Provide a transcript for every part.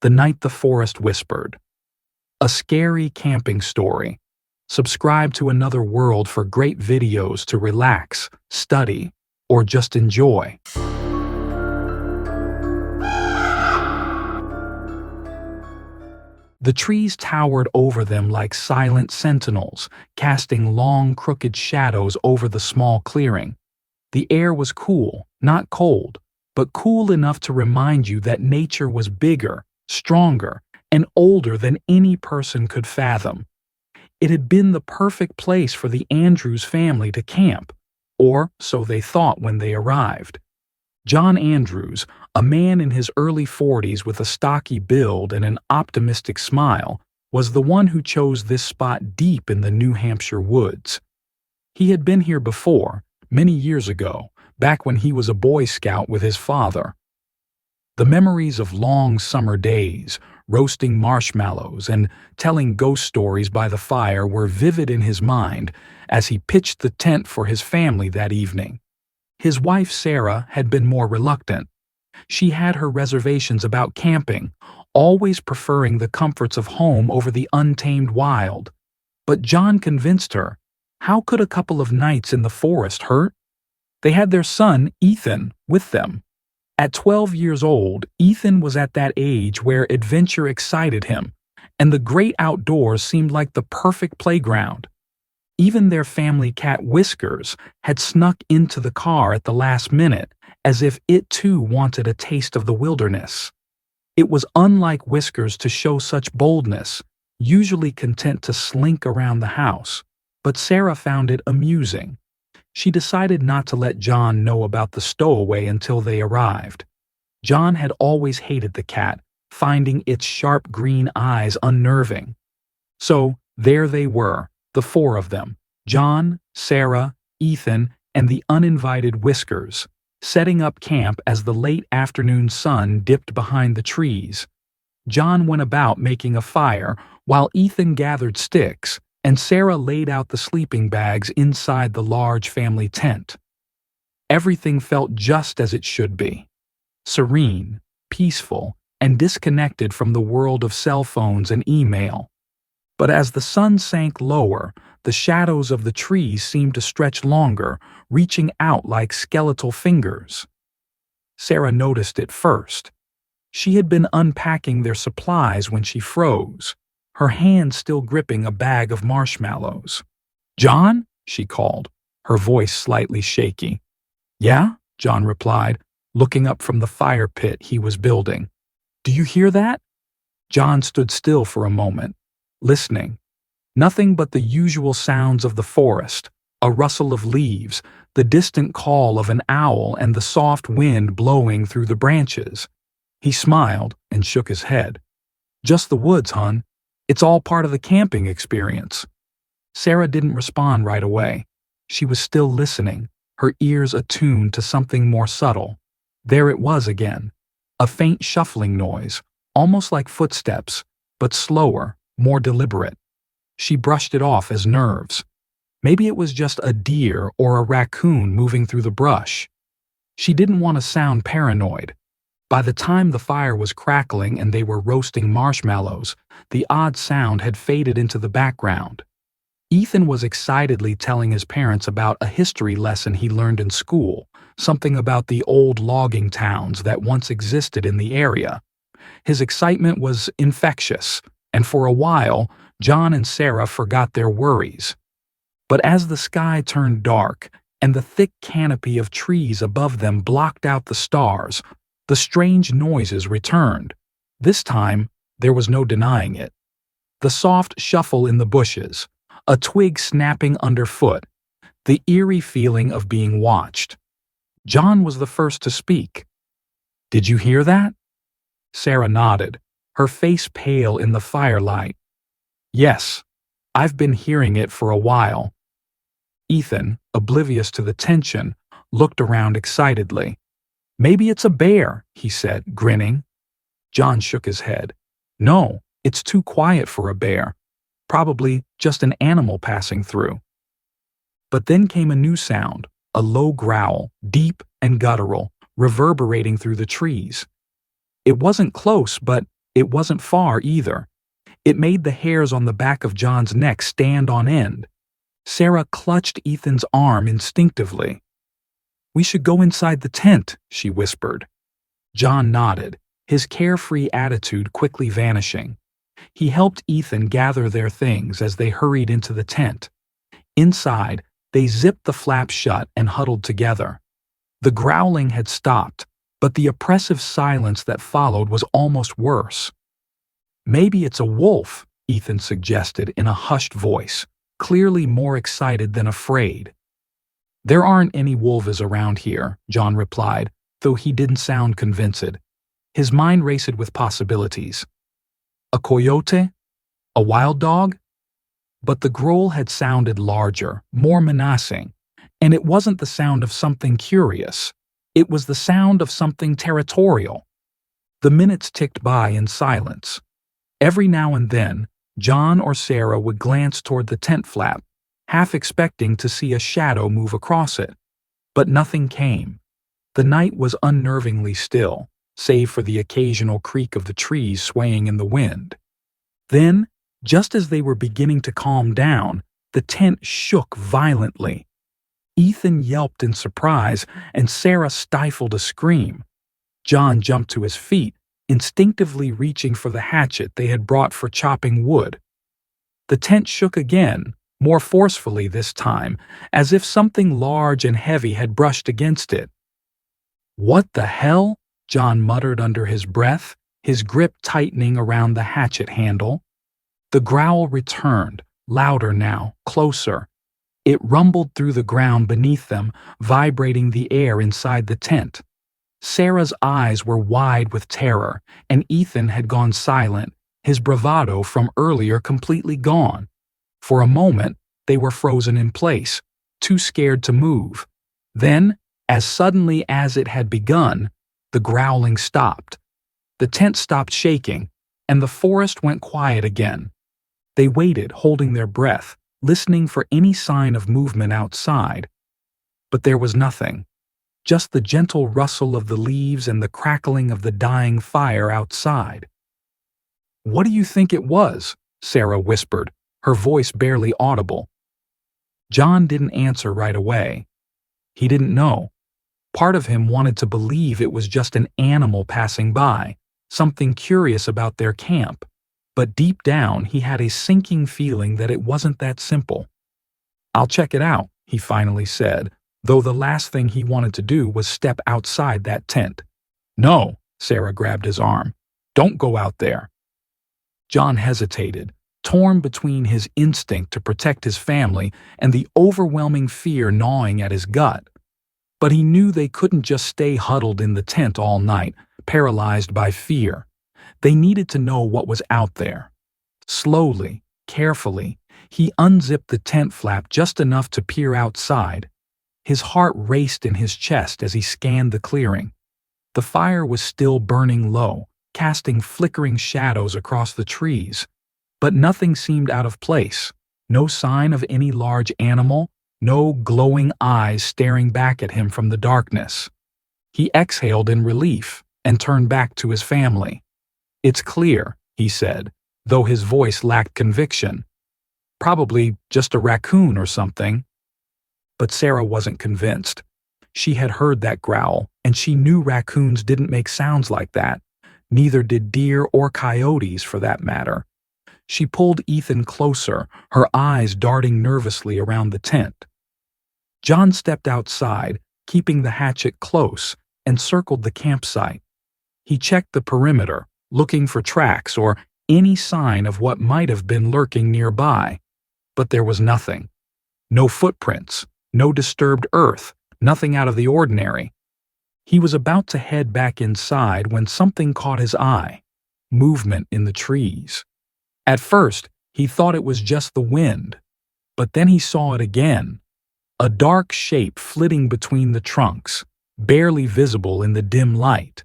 The Night the Forest Whispered. A scary camping story. Subscribe to Another World for great videos to relax, study, or just enjoy. The trees towered over them like silent sentinels, casting long, crooked shadows over the small clearing. The air was cool, not cold, but cool enough to remind you that nature was bigger, stronger, and older than any person could fathom. It had been the perfect place for the Andrews family to camp, or so they thought when they arrived. John Andrews, a man in his early 40s with a stocky build and an optimistic smile, was the one who chose this spot deep in the New Hampshire woods. He had been here before, many years ago, back when he was a Boy Scout with his father. The memories of long summer days, roasting marshmallows and telling ghost stories by the fire were vivid in his mind as he pitched the tent for his family that evening. His wife Sarah had been more reluctant. She had her reservations about camping, always preferring the comforts of home over the untamed wild. But John convinced her. How could a couple of nights in the forest hurt? They had their son, Ethan, with them. At 12 years old, Ethan was at that age where adventure excited him, and the great outdoors seemed like the perfect playground. Even their family cat Whiskers had snuck into the car at the last minute, as if it too wanted a taste of the wilderness. It was unlike Whiskers to show such boldness, usually content to slink around the house, but Sarah found it amusing. She decided not to let John know about the stowaway until they arrived. John had always hated the cat, finding its sharp green eyes unnerving. So there they were, the four of them, John, Sarah, Ethan, and the uninvited Whiskers, setting up camp as the late afternoon sun dipped behind the trees. John went about making a fire while Ethan gathered sticks, and Sarah laid out the sleeping bags inside the large family tent. Everything felt just as it should be. Serene, peaceful, and disconnected from the world of cell phones and email. But as the sun sank lower, the shadows of the trees seemed to stretch longer, reaching out like skeletal fingers. Sarah noticed it first. She had been unpacking their supplies when she froze, her hand still gripping a bag of marshmallows. "John?" she called, her voice slightly shaky. "Yeah?" John replied, looking up from the fire pit he was building. "Do you hear that?" John stood still for a moment, listening. Nothing but the usual sounds of the forest, a rustle of leaves, the distant call of an owl, and the soft wind blowing through the branches. He smiled and shook his head. "Just the woods, hon. It's all part of the camping experience." Sarah didn't respond right away. She was still listening, her ears attuned to something more subtle. There it was again, a faint shuffling noise, almost like footsteps, but slower, more deliberate. She brushed it off as nerves. Maybe it was just a deer or a raccoon moving through the brush. She didn't want to sound paranoid. By the time the fire was crackling and they were roasting marshmallows, the odd sound had faded into the background. Ethan was excitedly telling his parents about a history lesson he learned in school, something about the old logging towns that once existed in the area. His excitement was infectious, and for a while, John and Sarah forgot their worries. But as the sky turned dark and the thick canopy of trees above them blocked out the stars, the strange noises returned. This time, there was no denying it. The soft shuffle in the bushes, a twig snapping underfoot, the eerie feeling of being watched. John was the first to speak. "Did you hear that?" Sarah nodded, her face pale in the firelight. "Yes, I've been hearing it for a while." Ethan, oblivious to the tension, looked around excitedly. "Maybe it's a bear," he said, grinning. John shook his head. "No, it's too quiet for a bear. Probably just an animal passing through." But then came a new sound, a low growl, deep and guttural, reverberating through the trees. It wasn't close, but It wasn't far either. It made the hairs on the back of John's neck stand on end. Sarah clutched Ethan's arm instinctively. "We should go inside the tent," she whispered. John nodded, his carefree attitude quickly vanishing. He helped Ethan gather their things as they hurried into the tent. Inside, they zipped the flaps shut and huddled together. The growling had stopped, but the oppressive silence that followed was almost worse. "Maybe it's a wolf," Ethan suggested in a hushed voice, clearly more excited than afraid. "There aren't any wolves around here," John replied, though he didn't sound convinced. His mind raced with possibilities. A coyote? A wild dog? But the growl had sounded larger, more menacing, and it wasn't the sound of something curious. It was the sound of something territorial. The minutes ticked by in silence. Every now and then, John or Sarah would glance toward the tent flap, half expecting to see a shadow move across it. But nothing came. The night was unnervingly still, save for the occasional creak of the trees swaying in the wind. Then, just as they were beginning to calm down, the tent shook violently. Ethan yelped in surprise, and Sarah stifled a scream. John jumped to his feet, instinctively reaching for the hatchet they had brought for chopping wood. The tent shook again, more forcefully this time, as if something large and heavy had brushed against it. "What the hell?" John muttered under his breath, his grip tightening around the hatchet handle. The growl returned, louder now, closer. It rumbled through the ground beneath them, vibrating the air inside the tent. Sarah's eyes were wide with terror, and Ethan had gone silent, his bravado from earlier completely gone. For a moment, they were frozen in place, too scared to move. Then, as suddenly as it had begun, the growling stopped. The tent stopped shaking, and the forest went quiet again. They waited, holding their breath, listening for any sign of movement outside. But there was nothing. Just the gentle rustle of the leaves and the crackling of the dying fire outside. "What do you think it was?" Sarah whispered, her voice barely audible. John didn't answer right away. He didn't know. Part of him wanted to believe it was just an animal passing by, something curious about their camp. But deep down, he had a sinking feeling that it wasn't that simple. "I'll check it out," he finally said, though the last thing he wanted to do was step outside that tent. "No," Sarah grabbed his arm. "Don't go out there." John hesitated, torn between his instinct to protect his family and the overwhelming fear gnawing at his gut. But he knew they couldn't just stay huddled in the tent all night, paralyzed by fear. They needed to know what was out there. Slowly, carefully, he unzipped the tent flap just enough to peer outside. His heart raced in his chest as he scanned the clearing. The fire was still burning low, casting flickering shadows across the trees. But nothing seemed out of place. No sign of any large animal, no glowing eyes staring back at him from the darkness. He exhaled in relief and turned back to his family. "It's clear," he said, though his voice lacked conviction. "Probably just a raccoon or something." But Sarah wasn't convinced. She had heard that growl, and she knew raccoons didn't make sounds like that. Neither did deer or coyotes, for that matter. She pulled Ethan closer, her eyes darting nervously around the tent. John stepped outside, keeping the hatchet close, and circled the campsite. He checked the perimeter, looking for tracks or any sign of what might have been lurking nearby. But there was nothing. No footprints, no disturbed earth, nothing out of the ordinary. He was about to head back inside when something caught his eye. Movement in the trees. At first, he thought it was just the wind. But then he saw it again. A dark shape flitting between the trunks, barely visible in the dim light.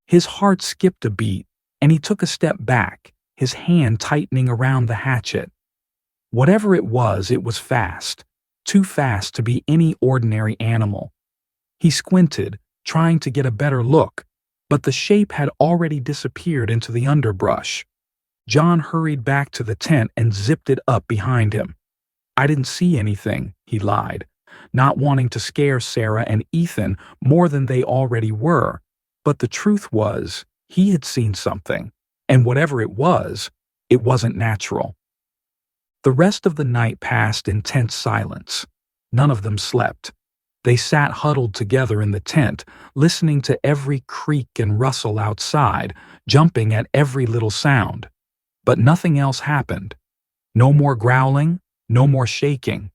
His heart skipped a beat, and he took a step back, his hand tightening around the hatchet. Whatever it was fast, too fast to be any ordinary animal. He squinted, trying to get a better look, but the shape had already disappeared into the underbrush. John hurried back to the tent and zipped it up behind him. "I didn't see anything," he lied, not wanting to scare Sarah and Ethan more than they already were. But the truth was, he had seen something, and whatever it wasn't natural. The rest of the night passed in tense silence. None of them slept. They sat huddled together in the tent, listening to every creak and rustle outside, jumping at every little sound. But nothing else happened. No more growling, no more shaking.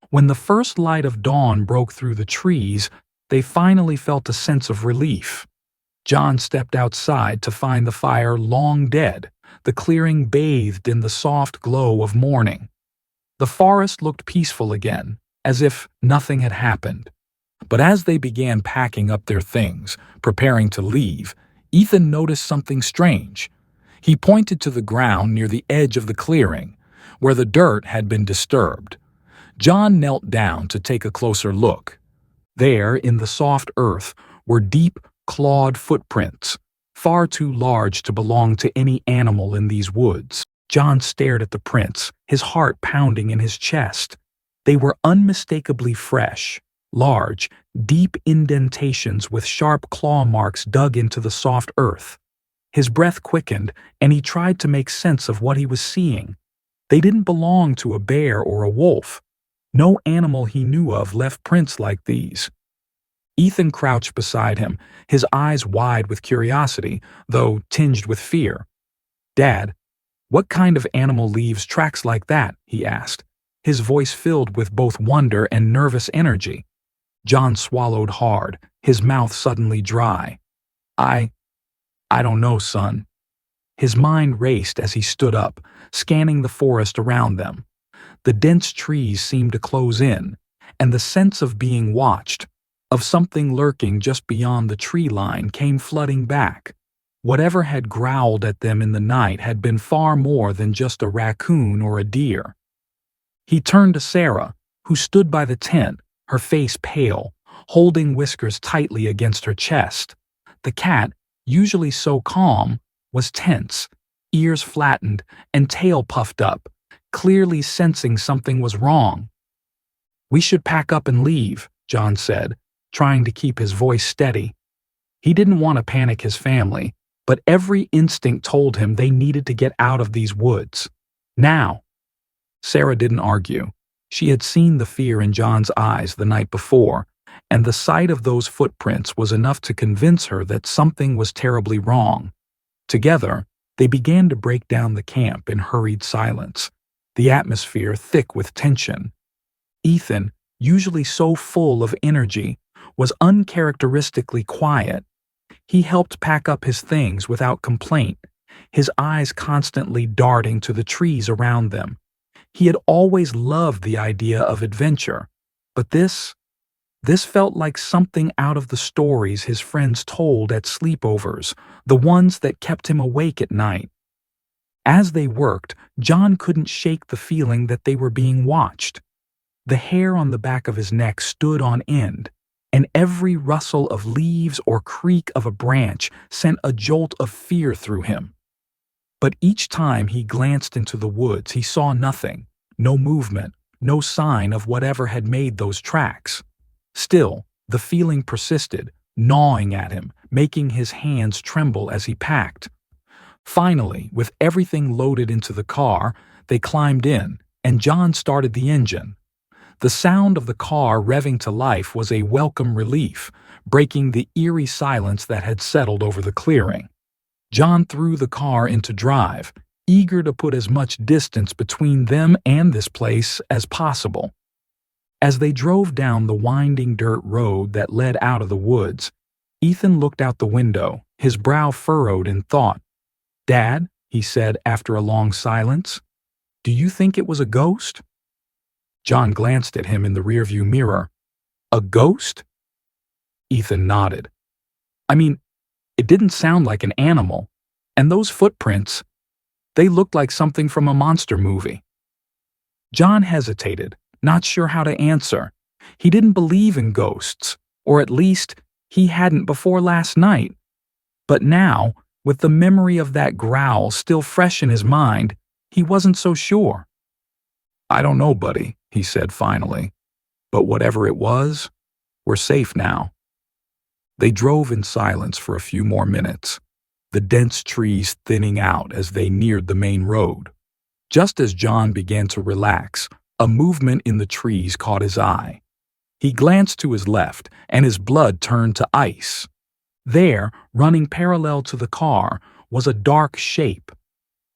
When the first light of dawn broke through the trees, they finally felt a sense of relief. John stepped outside to find the fire long dead, the clearing bathed in the soft glow of morning. The forest looked peaceful again, as if nothing had happened. But as they began packing up their things, preparing to leave, Ethan noticed something strange. He pointed to the ground near the edge of the clearing, where the dirt had been disturbed. John knelt down to take a closer look. There, in the soft earth, were deep, clawed footprints, far too large to belong to any animal in these woods. John stared at the prints, his heart pounding in his chest. They were unmistakably fresh, large, deep indentations with sharp claw marks dug into the soft earth. His breath quickened, and he tried to make sense of what he was seeing. They didn't belong to a bear or a wolf. No animal he knew of left prints like these. Ethan crouched beside him, his eyes wide with curiosity, though tinged with fear. "Dad, what kind of animal leaves tracks like that?" he asked, his voice filled with both wonder and nervous energy. John swallowed hard, his mouth suddenly dry. I don't know, son." His mind raced as he stood up, scanning the forest around them. The dense trees seemed to close in, and the sense of being watched, of something lurking just beyond the tree line, came flooding back. Whatever had growled at them in the night had been far more than just a raccoon or a deer. He turned to Sarah, who stood by the tent, her face pale, holding Whiskers tightly against her chest. The cat, usually so calm, was tense, ears flattened and tail puffed up, clearly sensing something was wrong. "We should pack up and leave," John said, trying to keep his voice steady. He didn't want to panic his family, but every instinct told him they needed to get out of these woods. Now. Sarah didn't argue. She had seen the fear in John's eyes the night before, and the sight of those footprints was enough to convince her that something was terribly wrong. Together, they began to break down the camp in hurried silence, the atmosphere thick with tension. Ethan, usually so full of energy, was uncharacteristically quiet. He helped pack up his things without complaint, his eyes constantly darting to the trees around them. He had always loved the idea of adventure, but this felt like something out of the stories his friends told at sleepovers, the ones that kept him awake at night. As they worked, John couldn't shake the feeling that they were being watched. The hair on the back of his neck stood on end, and every rustle of leaves or creak of a branch sent a jolt of fear through him. But each time he glanced into the woods, he saw nothing, no movement, no sign of whatever had made those tracks. Still, the feeling persisted, gnawing at him, making his hands tremble as he packed. Finally, with everything loaded into the car, they climbed in, and John started the engine. The sound of the car revving to life was a welcome relief, breaking the eerie silence that had settled over the clearing. John threw the car into drive, eager to put as much distance between them and this place as possible. As they drove down the winding dirt road that led out of the woods, Ethan looked out the window, his brow furrowed in thought. "Dad," he said after a long silence, "do you think it was a ghost?" John glanced at him in the rearview mirror. "A ghost?" Ethan nodded. "I mean, it didn't sound like an animal, and those footprints, they looked like something from a monster movie." John hesitated, not sure how to answer. He didn't believe in ghosts, or at least, he hadn't before last night, But now, with the memory of that growl still fresh in his mind, he wasn't so sure. "I don't know, buddy," he said finally. "But whatever it was, we're safe now." They drove in silence for a few more minutes, the dense trees thinning out as they neared the main road. Just as John began to relax, a movement in the trees caught his eye. He glanced to his left, and his blood turned to ice. There, running parallel to the car, was a dark shape.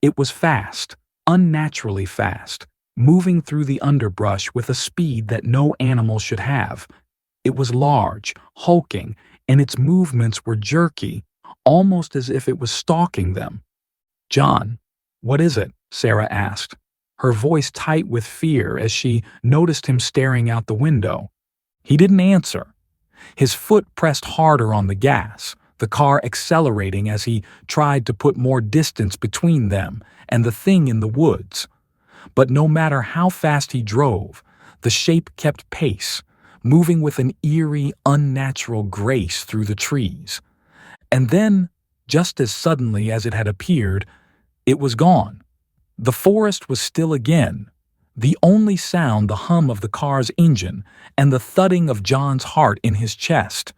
It was fast, unnaturally fast, moving through the underbrush with a speed that no animal should have. It was large, hulking, and its movements were jerky, almost as if it was stalking them. "John, what is it?" Sarah asked, her voice tight with fear as she noticed him staring out the window. He didn't answer. His foot pressed harder on the gas, the car accelerating as he tried to put more distance between them and the thing in the woods. But no matter how fast he drove, the shape kept pace, moving with an eerie, unnatural grace through the trees. And then, just as suddenly as it had appeared, it was gone. The forest was still again, the only sound the hum of the car's engine and the thudding of John's heart in his chest.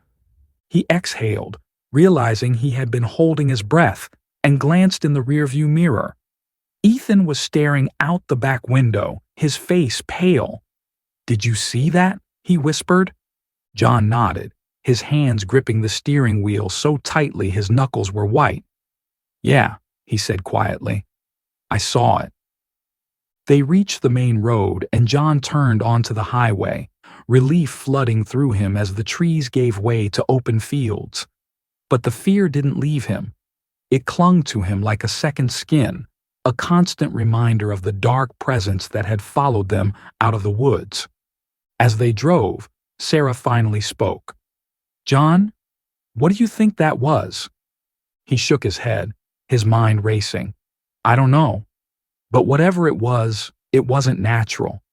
He exhaled, realizing he had been holding his breath, and glanced in the rearview mirror. Ethan was staring out the back window, his face pale. "Did you see that?" he whispered. John nodded, his hands gripping the steering wheel so tightly his knuckles were white. "Yeah," he said quietly. "I saw it." They reached the main road and John turned onto the highway, relief flooding through him as the trees gave way to open fields. But the fear didn't leave him. It clung to him like a second skin, a constant reminder of the dark presence that had followed them out of the woods. As they drove, Sarah finally spoke. "John, what do you think that was?" He shook his head, his mind racing. "I don't know. But whatever it wasn't natural."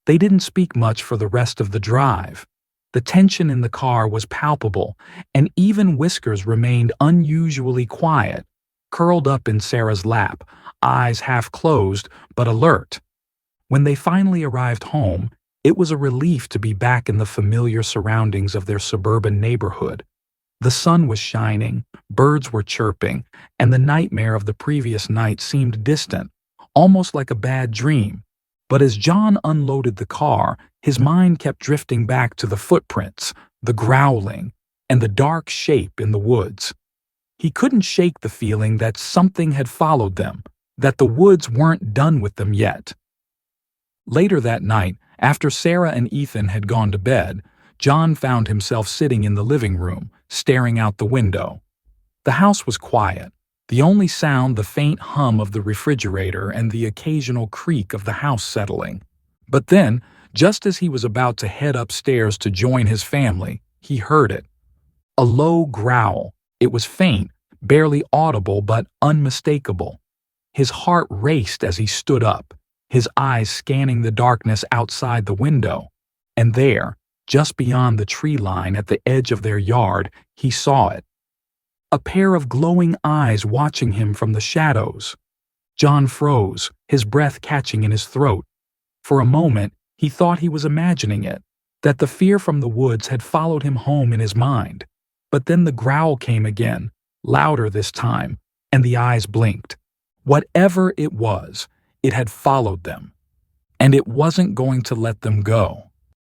They didn't speak much for the rest of the drive. The tension in the car was palpable, and even Whiskers remained unusually quiet, curled up in Sarah's lap, eyes half closed but alert. When they finally arrived home, it was a relief to be back in the familiar surroundings of their suburban neighborhood. The sun was shining, birds were chirping, and the nightmare of the previous night seemed distant, almost like a bad dream. But as John unloaded the car, his mind kept drifting back to the footprints, the growling, and the dark shape in the woods. He couldn't shake the feeling that something had followed them, that the woods weren't done with them yet. Later that night, after Sarah and Ethan had gone to bed, John found himself sitting in the living room, staring out the window. The house was quiet, the only sound the faint hum of the refrigerator and the occasional creak of the house settling. But then, just as he was about to head upstairs to join his family, he heard it. A low growl. It was faint, barely audible but unmistakable. His heart raced as he stood up, his eyes scanning the darkness outside the window. And there, just beyond the tree line at the edge of their yard, he saw it. A pair of glowing eyes watching him from the shadows. John froze, his breath catching in his throat. For a moment, he thought he was imagining it, that the fear from the woods had followed him home in his mind. But then the growl came again, louder this time, and the eyes blinked. Whatever it was, it had followed them, and it wasn't going to let them go.